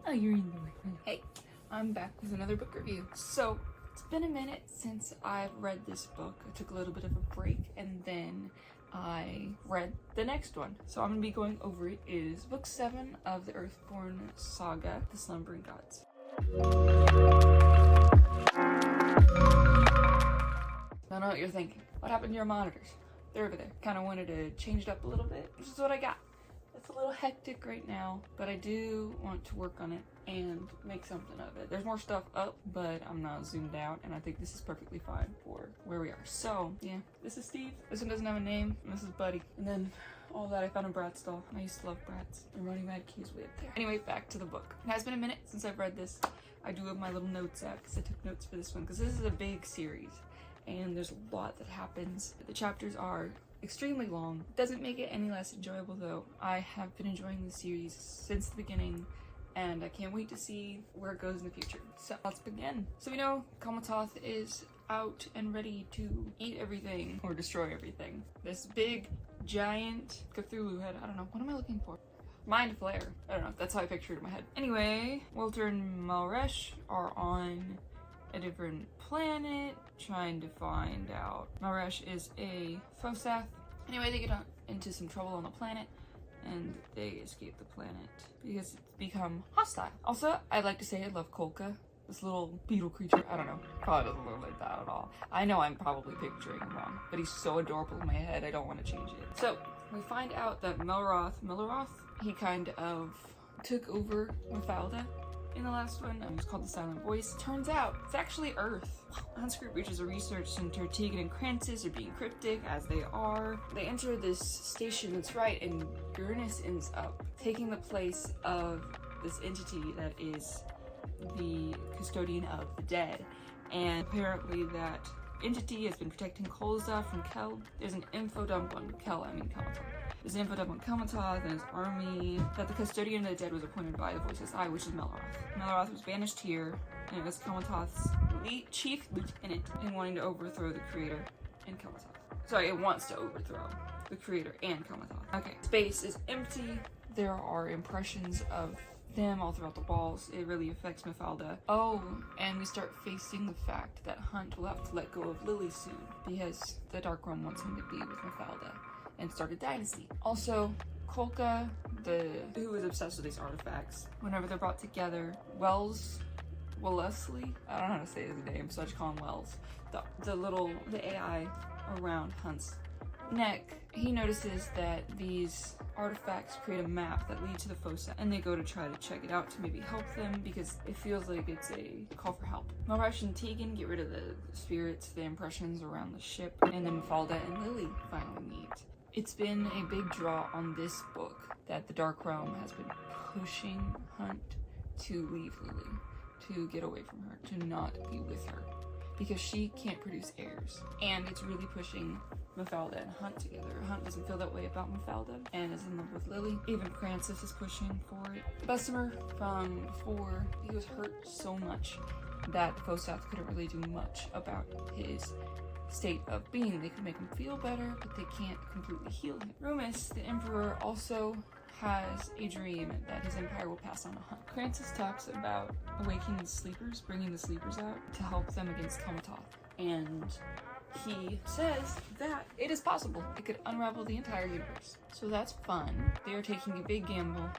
Oh, you're in the way. Hey, I'm back with another book review. So, it's been a minute since I've read this book. I took a little bit of a break and then I read the next one. So I'm going to be going over it. It is book 7 of the Earthborn Saga, The Slumbering Gods. I know what you're thinking. What happened to your monitors? They're over there. Kind of wanted to change it up a little bit. This is what I got. It's a little hectic right now, but I do want to work on it and make something of it. There's more stuff up, but I'm not zoomed out, and I think this is perfectly fine for where we are. So, yeah, this is Steve. This one doesn't have a name, and this is Buddy. And then all that I found a Bratz doll. I used to love Bratz. And Running Mad Key's way up there. Anyway, back to the book. It has been a minute since I've read this. I do have my little notes app because I took notes for this one, because this is a big series, and there's a lot that happens. The chapters are extremely long. Doesn't make it any less enjoyable though. I have been enjoying the series since the beginning and I can't wait to see where it goes in the future. So let's begin. So we know Khelmatoth is out and ready to eat everything or destroy everything. This big giant Cthulhu head. I don't know. What am I looking for? Mind Flayer. I don't know. That's how I pictured it in my head. Anyway, Walter and Malresh are on a different planet trying to find out. Malresh is a Fosath. Anyway, they get into some trouble on the planet and they escape the planet because it's become hostile. Also, I'd like to say I love Kolka, this little beetle creature. I don't know, probably doesn't look like that at all. I know I'm probably picturing him wrong, but he's so adorable in my head, I don't want to change it. So we find out that Melroth, he kind of took over Mafalda in the last one. It was called the Silent Voice. Turns out it's actually Earth. Conscript reaches a research center. Tegan and Krancis are being cryptic, as they are. They enter this station that's right, and Gurnus ends up taking the place of this entity that is the custodian of the dead. And apparently that entity has been protecting Kolza from Kel. There's an info dump on Khelmatoth. There's an info dump on Khelmatoth and his army that the custodian of the dead was appointed by the Voiceless Eye, which is Melroth. Melroth was banished here, and it was Khelmatoth's chief lieutenant in wanting to overthrow the creator and Khelmatoth. Sorry, it wants to overthrow the creator and Khelmatoth. Okay, space is empty. There are impressions of them all throughout the walls. It really affects Mafalda. Oh, and we start facing the fact that Hunt will have to let go of Lily soon because the Dark Realm wants him to be with Mafalda and start a dynasty. Also, Kolka, who is obsessed with these artifacts, whenever they're brought together, Wellesley, I don't know how to say his name, so I just call him Wells. The AI around Hunt's neck, he notices that these artifacts create a map that leads to the Fosa, and they go to try to check it out to maybe help them because it feels like it's a call for help. Malresh and Tegan get rid of the spirits, the impressions around the ship, and then Mafalda and Lily finally meet. It's been a big draw on this book that the Dark Realm has been pushing Hunt to leave Lily, to get away from her, to not be with her, because she can't produce heirs. And it's really pushing Mafalda and Hunt together. Hunt doesn't feel that way about Mafalda and is in love with Lily. Even Krancis is pushing for it. Bessemer from before, he was hurt so much that Fosath couldn't really do much about his state of being. They can make him feel better, but they can't completely heal him. Rumus, the Emperor, also has a dream that his empire will pass on to Hunt. Krancis talks about awakening the sleepers, bringing the sleepers out to help them against Khelmatoth. And he says that it is possible. It could unravel the entire universe. So that's fun. They are taking a big gamble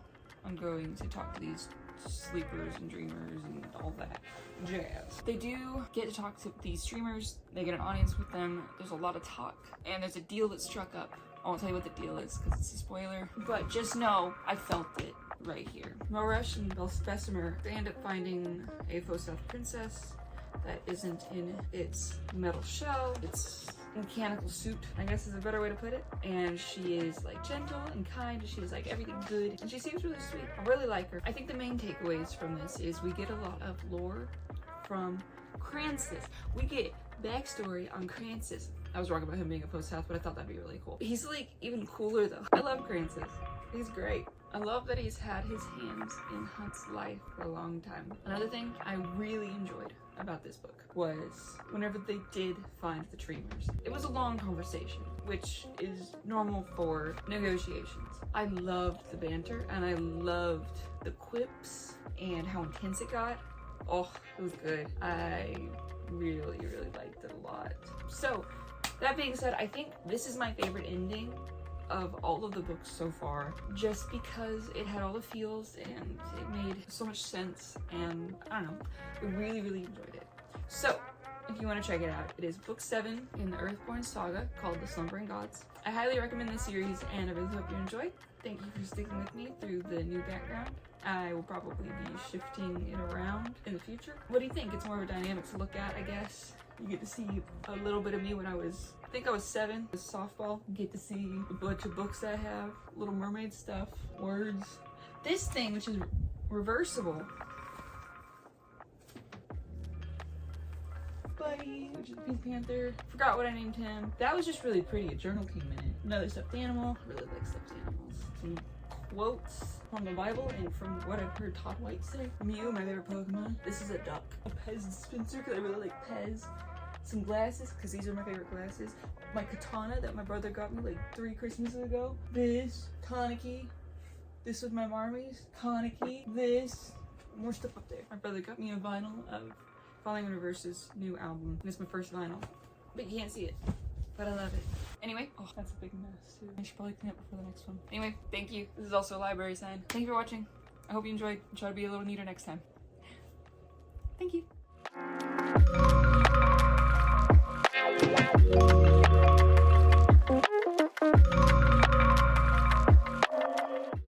on going to talk to these sleepers and dreamers and all that jazz. They do get to talk to these streamers. They get an audience with them. There's a lot of talk. And there's a deal that's struck up. I won't tell you what the deal is because it's a spoiler. But just know I felt it right here. Malresh and Bessemer, they end up finding a Fosath princess that isn't in its metal shell. It's mechanical suit, I guess is a better way to put it. And she is like gentle and kind. She is like everything good. And she seems really sweet. I really like her. I think the main takeaways from this is we get a lot of lore from Krancis. We get backstory on Krancis. I was wrong about him being a Fosath, but I thought that'd be really cool. He's like even cooler though. I love Krancis. He's great. I love that he's had his hands in Hunt's life for a long time. Another thing I really enjoyed about this book was whenever they did find the dreamers. It was a long conversation, which is normal for negotiations. I loved the banter and I loved the quips and how intense it got. Oh, it was good. I really, really liked it a lot. So, that being said, I think this is my favorite ending of all of the books so far, just because it had all the feels and it made so much sense, and I don't know, I really, really enjoyed it. So, if you want to check it out, it is book 7 in the Earthborn Saga called The Slumbering Gods. I highly recommend this series, and I really hope you enjoyed. Thank you for sticking with me through the new background. I will probably be shifting it around in the future. What do you think? It's more of a dynamic to look at, I guess. You get to see a little bit of me when I think I was 7, with softball. You get to see a bunch of books I have, Little Mermaid stuff, words. This thing, which is reversible, Buddy, which is Pink Panther. Forgot what I named him. That was just really pretty. A journal came in it. Another stuffed animal. I really like stuffed animals. Some quotes from the Bible and from what I've heard Todd White say. Mew, my favorite Pokemon. This is a duck. A Pez dispenser, because I really like Pez. Some glasses, because these are my favorite glasses. My katana that my brother got me like 3 Christmases ago. This. Kaneki. This was my Marmies. Kaneki. This. More stuff up there. My brother got me a vinyl of Falling in Reverse's new album. And it's my first vinyl. But you can't see it. But I love it. Anyway, oh, that's a big mess too. I should probably clean up before the next one. Anyway, thank you. This is also a library sign. Thank you for watching. I hope you enjoyed. Try to be a little neater next time. Thank you.